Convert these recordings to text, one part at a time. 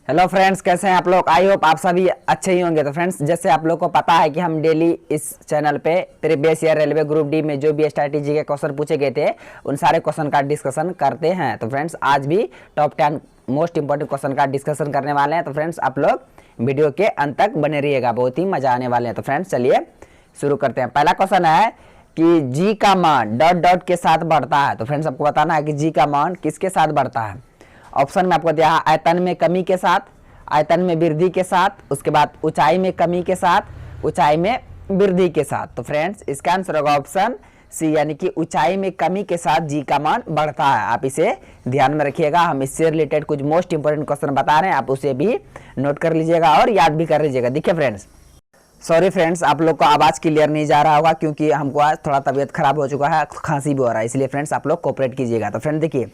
Hello friends, कैसे हैं आप लोग। आई होप आप सभी अच्छे ही होंगे। तो फ्रेंड्स, जैसे आप लोग को पता है कि हम डेली इस चैनल पे previous year railway group D में जो भी स्ट्रैटेजी के क्वेश्चन पूछे गए थे उन सारे क्वेश्चन का डिस्कशन करते हैं। तो फ्रेंड्स, आज भी टॉप 10 मोस्ट इंपॉर्टेंट क्वेश्चन का डिस्कशन करने वाले हैं। तो फ्रेंड्स, आप लोग वीडियो के अंत तक बने रहिएगा, बहुत ही मजा आने वाले हैं। तो फ्रेंड्स, चलिए शुरू करते हैं। पहला क्वेश्चन है कि जी का मान डॉट डॉट के साथ बढ़ता है। तो फ्रेंड्स, आपको बताना है कि जी का मान किसके साथ बढ़ता है। ऑप्शन में आपको दिया है आयतन में कमी के साथ, आयतन में वृद्धि के साथ, उसके बाद ऊंचाई में कमी के साथ, ऊंचाई में वृद्धि के साथ। तो फ्रेंड्स, इसका आंसर होगा ऑप्शन सी, यानी कि ऊंचाई में कमी के साथ जी का मान बढ़ता है। आप इसे ध्यान में रखिएगा। हम इससे रिलेटेड कुछ मोस्ट इंपोर्टेंट क्वेश्चन बता रहे हैं, आप उसे भी नोट कर लीजिएगा और याद भी कर लीजिएगा। देखिए फ्रेंड्स, सॉरी फ्रेंड्स, आप लोग को आवाज़ क्लियर नहीं जा रहा होगा क्योंकि हमको आज थोड़ा तबीयत खराब हो चुका है, खांसी भी हो रहा है, इसलिए फ्रेंड्स आप लोग कोऑपरेट कीजिएगा। तो फ्रेंड देखिए,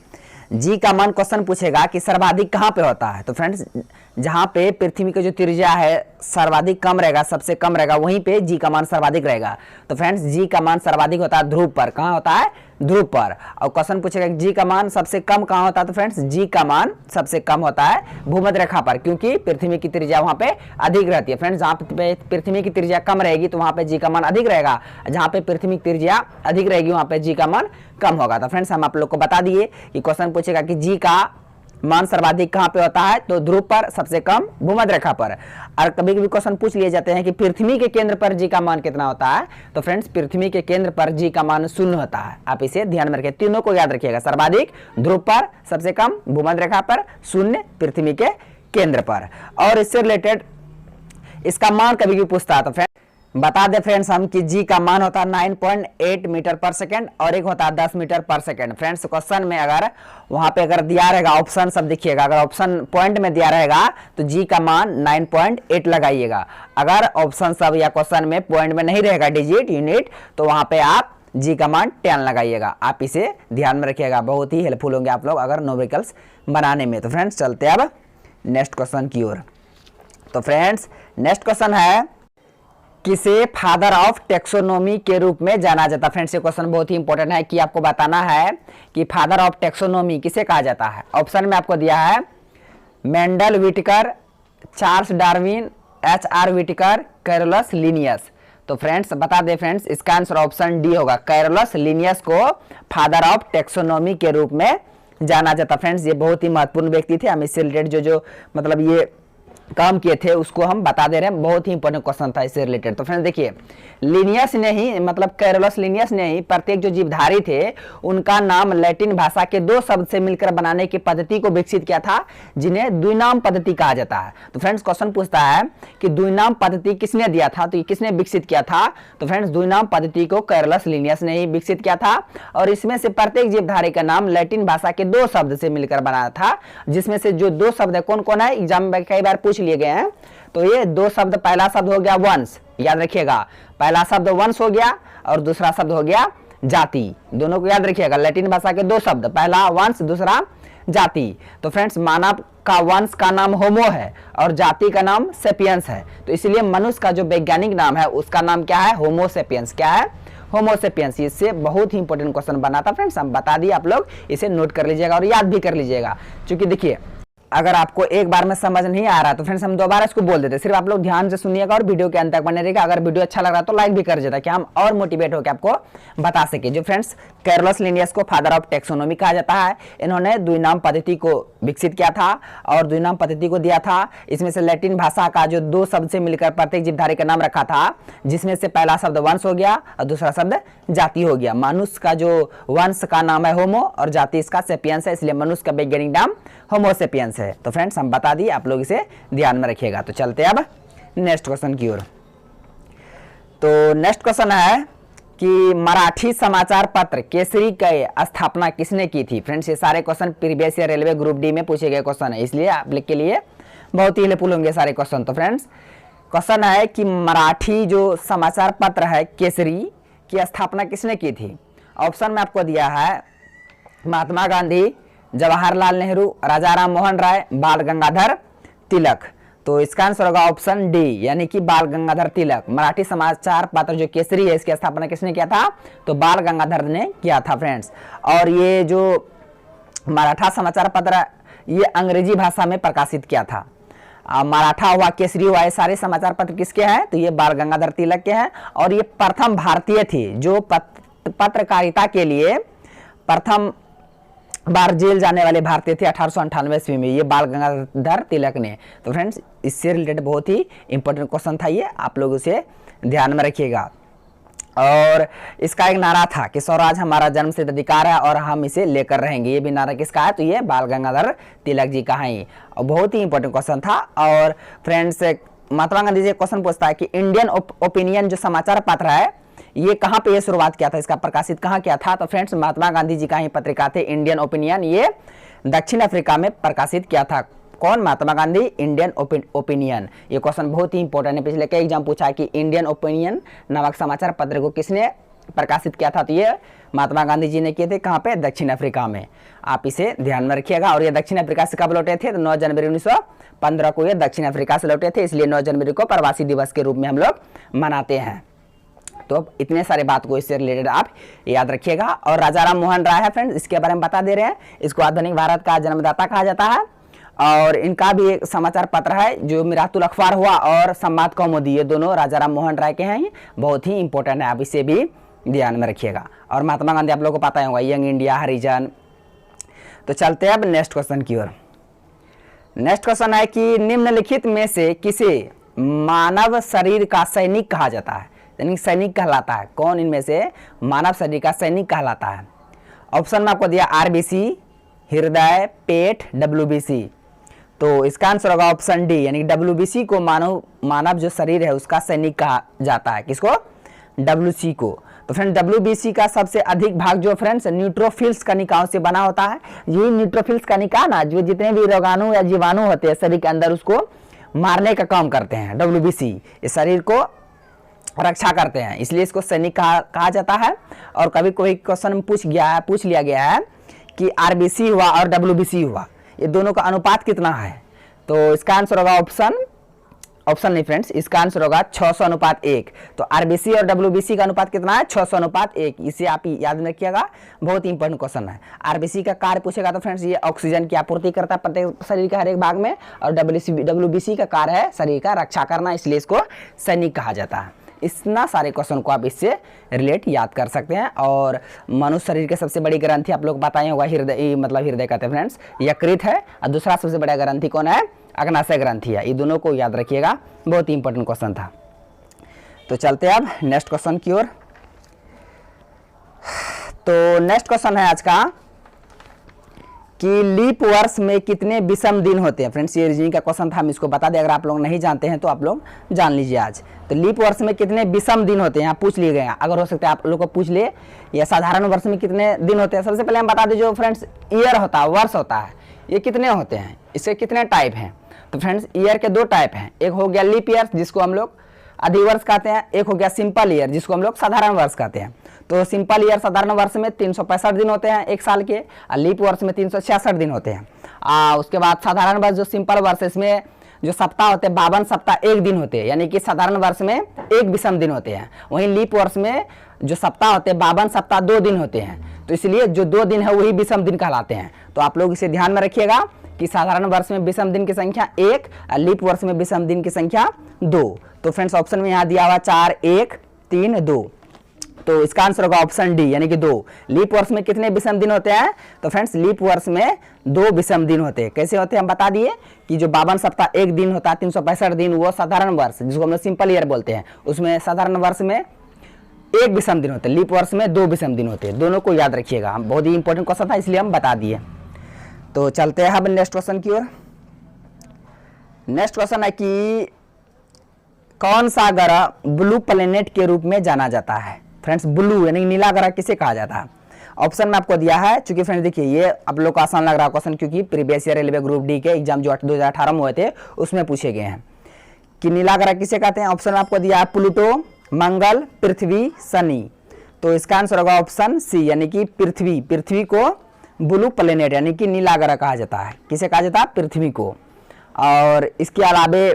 जी का मान क्वेश्चन पूछेगा कि सर्वाधिक कहाँ पे होता है। तो फ्रेंड्स, जहाँ पे पृथ्वी की जो त्रिज्या है सर्वाधिक कम रहेगा, सबसे कम रहेगा, वहीं पे जी का मान सर्वाधिक रहेगा। तो फ्रेंड्स, जी का मान सर्वाधिक होता है ध्रुव पर। कहाँ होता है? ध्रुव पर। और क्वेश्चन पूछेगा कि जी का मान सबसे कम कहाँ होता है। तो फ्रेंड्स, जी का मान सबसे कम होता है भूमध्य रेखा पर, क्योंकि पृथ्वी की त्रिज्या वहाँ पे अधिक रहती है। फ्रेंड्स, जहाँ पे पृथ्वी की त्रिज्या कम रहेगी तो वहाँ पे जी का मान अधिक रहेगा, जहाँ पे पृथ्वी की त्रिज्या अधिक रहेगी वहाँ पे जी का मान कम होगा। तो फ्रेंड्स, हम आप लोग को बता दिए कि क्वेश्चन पूछेगा कि जी का मान सर्वाधिक कहाँ पे होता है, तो ध्रुव पर, सबसे कम भूमध्य रेखा पर। और कभी कभी क्वेश्चन पूछ लिए जाते हैं कि पृथ्वी के केंद्र पर जी का मान कितना होता है। तो फ्रेंड्स, पृथ्वी के केंद्र पर जी का मान 0 होता है। आप इसे ध्यान में रखिए, तीनों को याद रखिएगा, सर्वाधिक ध्रुव पर, सबसे कम भूमध्य रेखा पर, 0 पृथ्वी के केंद्र पर। और इससे रिलेटेड इसका मान कभी भी पूछता है तो फ्रेंड्स बता दे फ्रेंड्स हम कि जी का मान होता है 9.8 मीटर पर सेकेंड और एक होता है 10 मीटर पर सेकेंड। फ्रेंड्स, क्वेश्चन में अगर वहां पे अगर दिया रहेगा ऑप्शन सब देखिएगा, अगर ऑप्शन पॉइंट में दिया रहेगा तो जी का मान 9.8 लगाइएगा। अगर ऑप्शन सब या क्वेश्चन में पॉइंट में नहीं रहेगा डिजिट यूनिट, तो वहां पे आप जी का मान 10 लगाइएगा। आप इसे ध्यान में रखिएगा, बहुत ही हेल्पफुल होंगे आप लोग अगर न्यूमेरिकल्स बनाने में। तो फ्रेंड्स, चलते हैं अब नेक्स्ट क्वेश्चन की ओर। तो फ्रेंड्स, नेक्स्ट क्वेश्चन है किसे फादर ऑफ टेक्सोनोमी के रूप में जाना जाता है। फ्रेंड्स, ये क्वेश्चन बहुत ही इंपॉर्टेंट है कि आपको बताना है कि फादर ऑफ टेक्सोनोमी किसे कहा जाता है। ऑप्शन में आपको दिया है Mendel, Whittaker, Charles Darwin, HR. Whittaker, Carolus Linnaeus. तो फ्रेंड्स, बता दे फ्रेंड्स, इसका आंसर ऑप्शन डी होगा। कैरोलस लिनियस को फादर ऑफ टेक्सोनोमी के रूप में जाना जाता। फ्रेंड्स, ये बहुत ही महत्वपूर्ण व्यक्ति थे। हम इससे रिलेटेड जो मतलब ये काम किए थे उसको हम बता दे रहे हैं, बहुत ही इंपॉर्टेंट क्वेश्चन था इससे रिलेटेड। तो फ्रेंड्स देखिए, लिनियस ने ही मतलब कैरोलस लिनियस ने ही प्रत्येक जो जीवधारी थे उनका नाम लैटिन भाषा के 2 शब्द से मिलकर बनाने की पद्धति को विकसित किया था, जिन्हें द्विनाम पद्धति कहा जाता है। तो फ्रेंड्स, क्वेश्चन पूछता है कि द्विनाम पद्धति किसने दिया था, तो ये किसने विकसित किया था। तो फ्रेंड्स, द्विनाम पद्धति को कैरोलस लिनियस ने ही विकसित किया था और इसमें से प्रत्येक जीवधारी का नाम लैटिन भाषा के 2 शब्द से मिलकर बना था, जिसमें से जो 2 शब्द है कौन कौन है, एग्जाम में कई बार पूछ लिए गए हैं। तो ये 2 शब्द, पहला शब्द हो गया वंश, याद रखिएगा, पहला शब्द वंश हो गया और दूसरा शब्द हो गया जाति। दोनों को याद रखिएगा, लैटिन भाषा के 2 शब्द, पहला वंश, दूसरा जाति। तो फ्रेंड्स, मानव का वंश का नाम होमो है और जाति का नाम सेपियंस है। तो इसलिए मनुष्य का जो वैज्ञानिक नाम है उसका नाम क्या है, होमो सेपियंस। क्या है? होमो सेपियंस। इससे बहुत ही इंपॉर्टेंट क्वेश्चन बना था फ्रेंड्स, हम बता दिए, आप लोग इसे नोट कर लीजिएगा और याद भी कर लीजिएगा। क्योंकि देखिए, अगर आपको एक बार में समझ नहीं आ रहा तो फ्रेंड्स हम दोबारा इसको बोल देते, सिर्फ आप लोग ध्यान से सुनिएगा और वीडियो के अंत तक बने रहिएगा। अगर वीडियो अच्छा लग रहा तो लाइक भी कर देता कि हम और मोटिवेट होकर आपको बता सके। जो फ्रेंड्स, कैरोलस लिनियस को फादर ऑफ टेक्सोनोमी कहा जाता है। इन्होंने द्विनाम पद्धति को विकसित किया था और द्विनाम पद्धति को दिया था। इसमें से लैटिन भाषा का जो 2 शब्द से मिलकर प्रत्येक जीवधारी का नाम रखा था, जिसमें से पहला शब्द वंश हो गया और दूसरा शब्द जाति हो गया। मनुष्य का जो वंश का नाम है होमो और जाति इसका सेपियंस है, इसलिए मनुष्य का वैज्ञानिक नाम होमो सेपियंस है। तो फ्रेंड्स, हम बता दिए, आप लोग इसे ध्यान में रखिएगा। तो चलते हैं अब नेक्स्ट क्वेश्चन की ओर। तो नेक्स्ट क्वेश्चन है कि मराठी समाचार पत्र केसरी की स्थापना किसने की थी। फ्रेंड्स, ये सारे question previous year railway group D में पूछे गए क्वेश्चन है, इसलिए आप लोग के लिए बहुत ही हेल्पफुल होंगे सारे क्वेश्चन। तो फ्रेंड्स, क्वेश्चन है कि मराठी जो समाचार पत्र है केसरी की स्थापना किसने की थी। ऑप्शन में आपको दिया है महात्मा गांधी, जवाहरलाल नेहरू, राजा राम मोहन राय, बाल गंगाधर तिलक। तो इसका आंसर होगा ऑप्शन डी, यानी कि बाल गंगाधर तिलक। मराठी समाचार पत्र जो केसरी है इसकी स्थापना किसने किया था, तो बाल गंगाधर ने किया था फ्रेंड्स। और ये जो मराठा समाचार पत्र ये अंग्रेजी भाषा में प्रकाशित किया था। मराठा हुआ, केसरी हुआ, ये सारे समाचार पत्र किसके हैं? तो ये बाल गंगाधर तिलक के हैं। और ये प्रथम भारतीय थे जो पत्रकारिता के लिए प्रथम बार जेल जाने वाले भारतीय थे 1898 ईस्वी में, ये बाल गंगाधर तिलक ने। तो फ्रेंड्स इससे रिलेटेड बहुत ही इंपॉर्टेंट क्वेश्चन था ये, आप लोग उसे ध्यान में रखिएगा। और इसका एक नारा था कि स्वराज हमारा जन्मसिद्ध अधिकार है और हम इसे लेकर रहेंगे, ये भी नारा किसका है? तो ये बाल गंगाधर तिलक जी का है। और बहुत ही इंपॉर्टेंट क्वेश्चन था। और फ्रेंड्स महात्मा गांधी जी क्वेश्चन पूछता है कि इंडियन ओपिनियन जो समाचार पत्र है ये कहाँ पे ये शुरुआत किया था, इसका प्रकाशित कहाँ किया था? तो फ्रेंड्स महात्मा गांधी जी का ही पत्रिका थे इंडियन ओपिनियन, ये दक्षिण अफ्रीका में प्रकाशित किया था। कौन? महात्मा गांधी। इंडियन ओपिनियन, ये क्वेश्चन बहुत ही इंपॉर्टेंट है, पिछले कई एग्जाम पूछा है कि इंडियन ओपिनियन नामक समाचार पत्र को किसने प्रकाशित किया था? तो ये महात्मा गांधी जी ने किए थे। कहाँ पे? दक्षिण अफ्रीका में, आप इसे ध्यान में रखिएगा। और ये दक्षिण अफ्रीका से कब लौटे थे? तो 9 जनवरी 1915 को ये दक्षिण अफ्रीका से लौटे थे, इसलिए 9 जनवरी को प्रवासी दिवस के रूप में हम लोग मनाते हैं। तो इतने सारे बात को इससे रिलेटेड आप याद रखिएगा। और राजा राम मोहन राय है फ्रेंड्स, इसके बारे में बता दे रहे हैं, इसको आधुनिक भारत का जन्मदाता कहा जाता है। और इनका भी एक समाचार पत्र है जो मिरातुल अखबार हुआ और संवाद कौमुदी, ये दोनों राजा राम मोहन राय के हैं, बहुत ही इंपॉर्टेंट है, आप इसे भी ध्यान में रखिएगा। और महात्मा गांधी आप लोगों को पता ही होगा, यंग इंडिया, हरिजन। तो चलते हैं अब नेक्स्ट क्वेश्चन की ओर। नेक्स्ट क्वेश्चन है कि निम्नलिखित में से किसे मानव शरीर का सैनिक कहा जाता है, यानी सैनिक कहलाता है? कौन इनमें से मानव शरीर का सैनिक कहलाता है? ऑप्शन में आपको दिया आरबीसी, हृदय, पेट, डब्ल्यूबीसी। तो इसका आंसर होगा ऑप्शन डी, यानी डब्ल्यूबीसी को मानव जो शरीर है उसका सैनिक कहा जाता है। किसको? डब्ल्यूसी को। तो फ्रेंड डब्ल्यूबीसी का सबसे अधिक भाग जो फ्रेंड्स न्यूट्रोफिल्स कनिकाओं से बना होता है। ये न्यूट्रोफिल्स कनिका ना, जो जितने भी रोगाणु या जीवाणु होते हैं शरीर के अंदर उसको मारने का काम करते हैं। डब्ल्यूबीसी इस शरीर को रक्षा करते हैं, इसलिए इसको सैनिक कहा जाता है। और कभी कोई क्वेश्चन पूछ लिया गया है कि आरबीसी हुआ और डब्ल्यूबीसी हुआ, ये दोनों का अनुपात कितना है? तो इसका आंसर होगा ऑप्शन नहीं फ्रेंड्स, इसका आंसर होगा 600:1। तो आरबीसी और डब्ल्यूबीसी का अनुपात कितना है? 600:1। इसे आप याद में रखिएगा, बहुत इंपॉर्टेंट क्वेश्चन है। आरबीसी का कार्य पूछेगा तो फ्रेंड्स ये ऑक्सीजन की आपूर्ति करता है प्रत्येक शरीर के हर एक भाग में, और डब्ल्यूबीसी का कार्य है शरीर का रक्षा करना, इसलिए इसको सैनिक कहा जाता है। इतना सारे क्वेश्चन को आप इससे रिलेट याद कर सकते हैं। और मनुष्य शरीर के सबसे बड़ी ग्रंथि आप लोग बताए होगा हृदय, मतलब हृदय कहते हैं फ्रेंड्स, यकृत है। और दूसरा सबसे बड़ा ग्रंथि कौन है? अग्नाशय ग्रंथि है। ये दोनों को याद रखिएगा, बहुत ही इंपॉर्टेंट क्वेश्चन था। तो चलते हैं अब नेक्स्ट क्वेश्चन की ओर। तो नेक्स्ट क्वेश्चन है आज का कि लीप वर्ष में कितने विषम दिन होते हैं? फ्रेंड्स ये रीजनिंग का क्वेश्चन था, हम इसको बता दें, अगर आप लोग नहीं जानते हैं तो आप लोग जान लीजिए आज। तो लीप वर्ष में कितने विषम दिन होते हैं, यहाँ पूछ लिए गए हैं, अगर हो सकता है आप लोग को पूछ ले। या साधारण वर्ष में कितने दिन होते हैं? सबसे पहले हम बता दें, जो फ्रेंड्स ईयर होता है, वर्ष होता है, ये कितने होते हैं, इसके कितने टाइप हैं? तो फ्रेंड्स ईयर के 2 टाइप हैं, एक हो गया लीप ईयर जिसको हम लोग अधिवर्ष कहते हैं, एक हो गया सिंपल ईयर जिसको हम लोग साधारण वर्ष कहते हैं। तो सिंपल ईयर साधारण वर्ष में 365 दिन होते हैं एक साल के, और लीप वर्ष में 366 दिन होते हैं। उसके बाद साधारण वर्ष जो सिंपल वर्ष, इसमें जो सप्ताह होते हैं 52 सप्ताह 1 दिन होते हैं, यानी कि साधारण वर्ष में 1 विषम दिन होते हैं। वहीं लीप वर्ष में जो सप्ताह होते हैं 52 सप्ताह 2 दिन होते हैं, तो इसलिए जो 2 दिन है वही विषम दिन कहलाते हैं। तो आप लोग इसे ध्यान में रखिएगा कि साधारण वर्ष में विषम दिन की संख्या 1 और लीप वर्ष में विषम दिन की संख्या 2। तो फ्रेंड्स ऑप्शन में यहाँ दिया हुआ 4, 1, 3, 2। तो इसका आंसर होगा ऑप्शन डी, यानी कि 2। लीप वर्ष में कितने विषम दिन होते हैं? तो फ्रेंड्स लीप वर्ष में 2 विषम दिन होते हैं। कैसे होते हैं हम बता दिए कि जो 52 सप्ताह 1 दिन होता है, 365 दिन, वो साधारण वर्ष जिसको हम लोग सिंपल ईयर बोलते हैं, उसमें साधारण वर्ष में 1 विषम दिन होते हैं, लीप वर्ष में 2 विषम दिन होते हैं। दोनों को याद रखिएगा, हम बहुत ही इंपॉर्टेंट क्वेश्चन था इसलिए हम बता दिए। तो चलते हैं अब नेक्स्ट क्वेश्चन की ओर। नेक्स्ट क्वेश्चन है कि कौन सा ग्रह ब्लू प्लेनेट के रूप में जाना जाता है? फ्रेंड्स ब्लू यानी नीला ग्रह किसे कहा जाता है? ऑप्शन में आपको दिया है, चूंकि फ्रेंड्स देखिए ये आप लोग को आसान लग रहा है क्वेश्चन, क्योंकि previous year railway group D के एग्जाम जो 2018 में हुए थे उसमें पूछे गए हैं कि नीला ग्रह किसे कहते हैं। ऑप्शन में आपको दिया है प्लूटो, मंगल, पृथ्वी, शनि। तो इसका आंसर होगा ऑप्शन सी, यानी कि पृथ्वी। पृथ्वी को ब्लू प्लेनेट यानी कि नीला ग्रह कहा जाता है। किसे कहा जाता है? पृथ्वी को। और इसके अलावे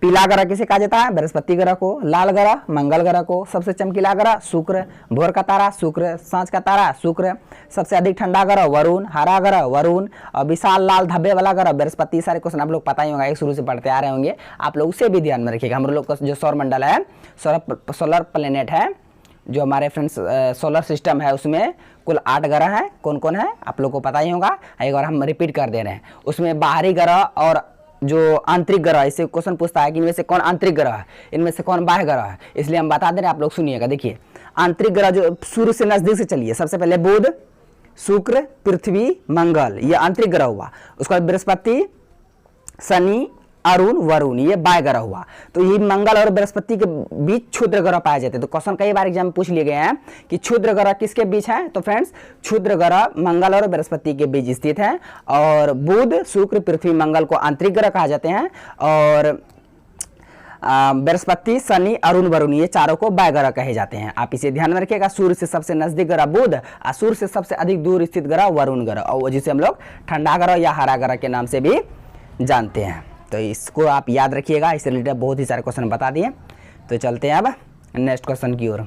पीला ग्रह किसे कहा जाता है? बृहस्पति ग्रह को। लाल ग्रह मंगल ग्रह को। सबसे चमकीला ग्रह शुक्र। भोर का तारा शुक्र। सांझ का तारा शुक्र। सबसे अधिक ठंडा ग्रह वरुण। हरा ग्रह वरुण। और विशाल लाल धब्बे वाला ग्रह बृहस्पति। सारे क्वेश्चन आप लोग पता ही होगा, एक शुरू से पढ़ते आ रहे होंगे, आप लोग उसे भी ध्यान में रखिएगा। हम लोग का जो सौर मंडल है, सोलर प्लेनेट है, जो हमारे फ्रेंड्स सोलर सिस्टम है, उसमें कुल 8 ग्रह हैं। कौन कौन है आप लोग को पता ही होगा, एक बार हम रिपीट कर दे रहे हैं। उसमें बाहरी ग्रह और जो आंतरिक ग्रह, इससे क्वेश्चन पूछता है कि इनमें से कौन आंतरिक ग्रह है, इनमें से कौन बाह्य ग्रह है, इसलिए हम बता दे रहे हैं, आप लोग सुनिएगा। देखिए आंतरिक ग्रह जो सूर्य से नजदीक से चलिए, सबसे पहले बुध, शुक्र, पृथ्वी, मंगल, ये आंतरिक ग्रह हुआ। उसके बाद बृहस्पति, शनि, अरुण, वरुण, ये बाह्य ग्रह हुआ। तो ये मंगल और बृहस्पति के बीच क्षुद्र ग्रह पाए जाते हैं। तो क्वेश्चन कई बार एग्जाम में पूछ लिए गए हैं कि क्षुद्र ग्रह किसके बीच है? तो फ्रेंड्स क्षुद्र ग्रह मंगल और बृहस्पति के बीच स्थित है। और बुध, शुक्र, पृथ्वी, मंगल को आंतरिक ग्रह कहा जाते हैं, और बृहस्पति, शनि, अरुण, वरुण, ये चारों को बाह्य ग्रह कहे जाते हैं। आप इसे ध्यान में रखिएगा। सूर्य से सबसे नजदीक ग्रह बुध, और सूर्य से सबसे अधिक दूर स्थित ग्रह वरुण ग्रह, और जिसे हम लोग ठंडा ग्रह या हरा ग्रह के नाम से भी जानते हैं। तो इसको आप याद रखिएगा, इससे रिलेटेड बहुत ही सारे क्वेश्चन बता दिए। तो चलते हैं अब नेक्स्ट क्वेश्चन की ओर।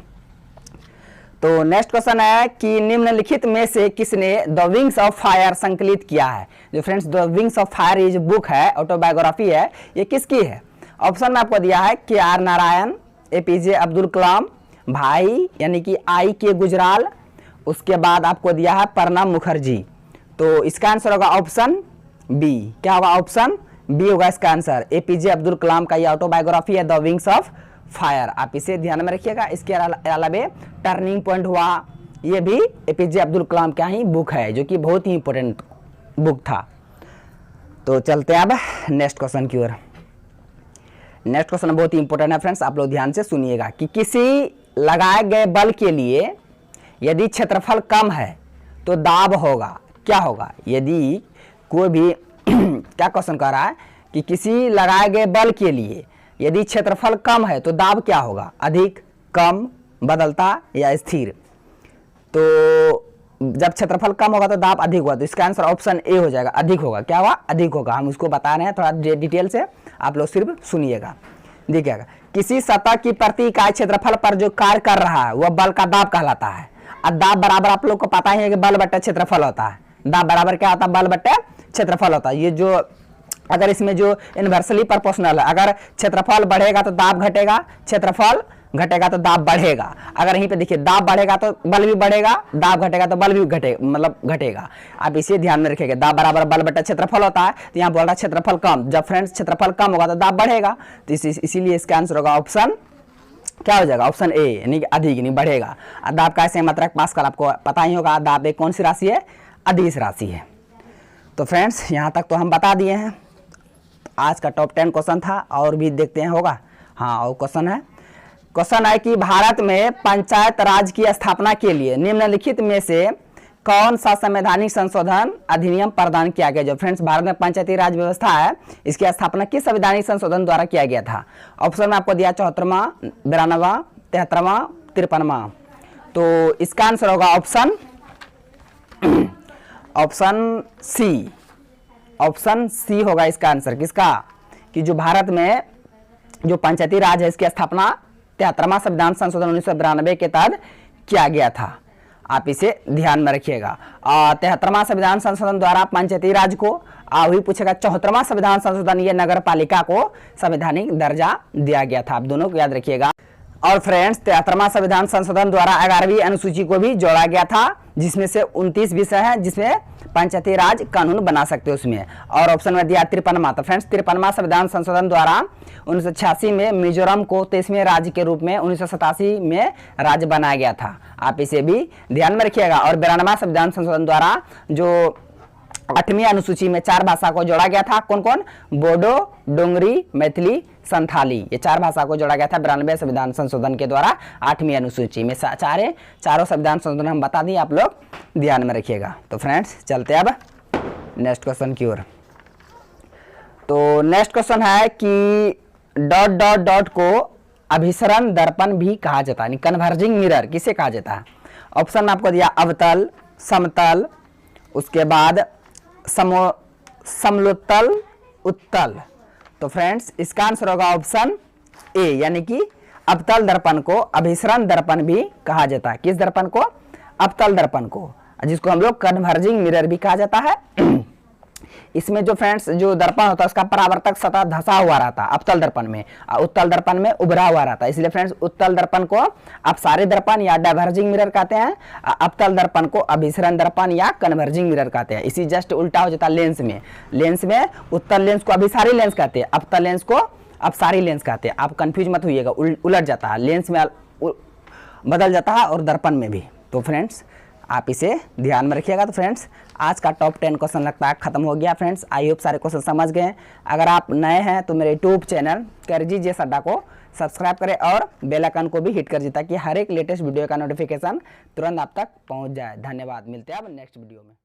तो नेक्स्ट क्वेश्चन है कि निम्नलिखित में से किसने द विंग्स ऑफ फायर संकलित किया है? जो friends the wings of fire ये जो बुक है, ऑटोबायोग्राफी है, ये किसकी है? ऑप्शन में आपको दिया है के आर नारायण, एपीजे अब्दुल कलाम, भाई यानी कि आई के गुजराल, उसके बाद आपको दिया है प्रणब मुखर्जी। तो इसका आंसर होगा ऑप्शन बी। क्या होगा? ऑप्शन बी होगा इसका आंसर। एपीजे अब्दुल कलाम का ये ऑटोबायोग्राफी है द विंग्स ऑफ फायर। आप इसे ध्यान में रखिएगा। इसके अलावा टर्निंग पॉइंट हुआ, ये भी एपीजे अब्दुल कलाम का ही बुक है, जो कि बहुत ही इंपॉर्टेंट बुक था। तो चलते हैं अब नेक्स्ट क्वेश्चन की ओर। नेक्स्ट क्वेश्चन बहुत ही इंपॉर्टेंट है फ्रेंड्स, आप लोग ध्यान से सुनिएगा कि किसी लगाए गए बल के लिए यदि क्षेत्रफल कम है तो दाब होगा, क्या होगा? यदि कोई भी क्या क्वेश्चन कह रहा है कि किसी लगाए गए बल के लिए यदि क्षेत्रफल कम है तो दाब क्या होगा? अधिक, कम, बदलता या स्थिर? तो जब क्षेत्रफल कम होगा तो दाब अधिक होगा, तो इसका आंसर ऑप्शन ए हो जाएगा, अधिक होगा। क्या हुआ? अधिक होगा। हम उसको बता रहे हैं थोड़ा डिटेल से, आप लोग सिर्फ सुनिएगा। देखिएगा, किसी सतह की प्रति इकाई क्षेत्रफल पर जो कार्य कर रहा है वह बल का दाब कहलाता है। अब दाब बराबर आप लोग को पता ही है कि बल बट्टे क्षेत्रफल होता है। दाब बराबर क्या होता है? बल बट्टे क्षेत्रफल होता है। ये जो अगर इसमें जो इन्वर्सली प्रोपोर्शनल है, अगर क्षेत्रफल बढ़ेगा तो दाब घटेगा, क्षेत्रफल घटेगा तो दाब बढ़ेगा। अगर यहीं पे देखिए दाब बढ़ेगा तो बल भी बढ़ेगा, दाब घटेगा तो बल भी घटेगा। आप इसे ध्यान में रखिएगा। दाब बराबर बल बटा क्षेत्रफल होता है, तो यहाँ बोल रहा है क्षेत्रफल कम। जब फ्रेंड्स क्षेत्रफल कम होगा तो दाब बढ़ेगा, तो इसीलिए इसका आंसर होगा ऑप्शन क्या हो जाएगा? ऑप्शन ए, यानी कि अधिक, यानी बढ़ेगा। दाब का ऐसे मात्रक पास्कल आपको पता ही होगा। दाब एक कौन सी राशि है? अदिश राशि है। तो फ्रेंड्स यहाँ तक तो हम बता दिए हैं। आज का टॉप 10 क्वेश्चन था, और भी देखते हैं होगा। हाँ, और क्वेश्चन है कि भारत में पंचायत राज की स्थापना के लिए निम्नलिखित में से कौन सा संवैधानिक संशोधन अधिनियम प्रदान किया गया? जो फ्रेंड्स भारत में पंचायती राज व्यवस्था है, इसकी स्थापना किस संवैधानिक संशोधन द्वारा किया गया था? ऑप्शन में आपको दिया 74वां, 92वां, 73वां, 53वां। तो इसका आंसर होगा ऑप्शन सी। ऑप्शन सी होगा इसका आंसर। किसका? कि जो भारत में जो पंचायती राज है, इसकी स्थापना 73वां संविधान संशोधन 1992 के तहत किया गया था। आप इसे ध्यान में रखिएगा। 73वां संविधान संशोधन द्वारा पंचायती राज को, वही पूछेगा 74वां संविधान संशोधन, ये नगर पालिका को संवैधानिक दर्जा दिया गया था। आप दोनों को याद रखिएगा। और फ्रेंड्स 73वां संविधान संशोधन द्वारा 11वीं अनुसूची को भी जोड़ा गया था, जिसमें से 29 विषय हैं जिसमें पंचायती राज कानून बना सकते हो उसमें। और ऑप्शन में दिया 53वां। तो फ्रेंड्स 53वां संविधान संशोधन द्वारा 1986 में मिजोरम को 23वें राज्य के रूप में 1987 में राज्य बनाया गया था। आप इसे भी ध्यान में रखिएगा। और 92वां संविधान संशोधन द्वारा जो 8वीं अनुसूची में 4 भाषा को जोड़ा गया था। कौन कौन? बोडो, डोंगरी, मैथिली, संथाली, ये 4 भाषा को जोड़ा गया था 92 संविधान संशोधन के द्वारा 8वीं अनुसूची में। चारों संविधान संशोधन हम बता दिए, आप लोग ध्यान में रखिएगा। तो फ्रेंड्स चलते अब नेक्स्ट क्वेश्चन की ओर। तो नेक्स्ट क्वेश्चन है कि ... को अभिसरण दर्पण भी कहा जाता है, कन्वर्जिंग मिरर किसे कहा जाता है? ऑप्शन में आपको दिया अवतल, समतल, उसके बाद समोत्तल, उत्तल। तो फ्रेंड्स इसका आंसर होगा ऑप्शन ए, यानी कि अवतल दर्पण को अभिसरण दर्पण भी कहा जाता है। किस दर्पण को? अवतल दर्पण को, जिसको हम लोग कन्वर्जिंग मिरर भी कहा जाता है। इसमें जो फ्रेंड्स जो दर्पण होता है उसका परावर्तक सतह धंसा हुआ रहता है अवतल दर्पण में, उत्तल दर्पण में उभरा हुआ रहता है। इसलिए फ्रेंड्स उत्तल दर्पण को अपसारी दर्पण या डाइवर्जिंग मिरर कहते हैं, अवतल दर्पण को अभिसरण दर्पण या कन्वर्जिंग मिरर कहते हैं। इसी जस्ट उल्टा हो जाता है लेंस में। लेंस में उत्तल लेंस को अभिसारी लेंस कहते हैं, अवतल लेंस को अपसारी लेंस कहते हैं। आप कंफ्यूज मत होइएगा, उलट जाता है, लेंस में बदल जाता है और दर्पण में भी। तो फ्रेंड्स आप इसे ध्यान में रखिएगा। तो फ्रेंड्स आज का टॉप 10 क्वेश्चन लगता है खत्म हो गया। फ्रेंड्स आई होप सारे क्वेश्चन समझ गए। अगर आप नए हैं तो मेरे यूट्यूब चैनल करजी जे अड्डा को सब्सक्राइब करें और बेल आइकन को भी हिट कर दीजिए ताकि हर एक लेटेस्ट वीडियो का नोटिफिकेशन तुरंत आप तक पहुंच जाए। धन्यवाद, मिलते हैं अब नेक्स्ट वीडियो में।